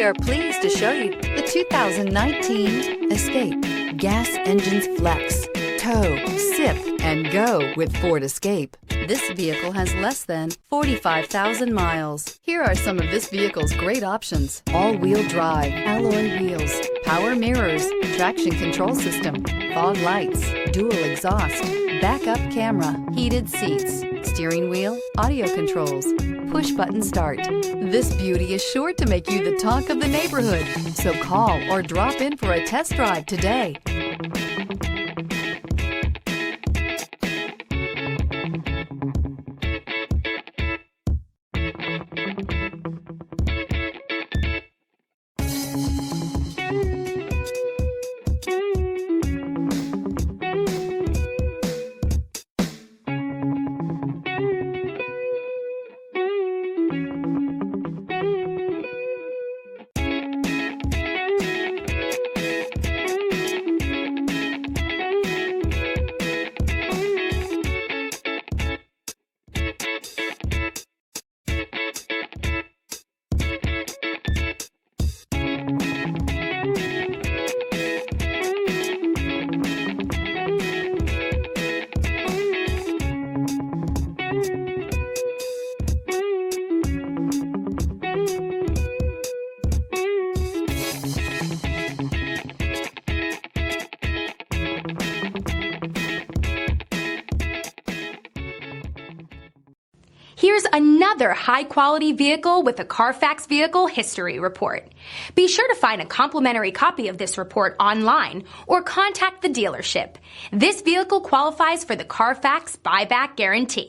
We are pleased to show you the 2019 Escape. Gas engines flex, tow, sip, and go with Ford Escape. This vehicle has less than 45,000 miles. Here are some of this vehicle's great options: all-wheel drive, alloy wheels, power mirrors, traction control system, fog lights, dual exhaust, backup camera, heated seats, steering wheel audio controls, push-button start. This beauty is sure to make you the talk of the neighborhood. So call or drop in for a test drive today. Here's another high-quality vehicle with a Carfax Vehicle History Report. Be sure to find a complimentary copy of this report online or contact the dealership. This vehicle qualifies for the Carfax Buyback Guarantee.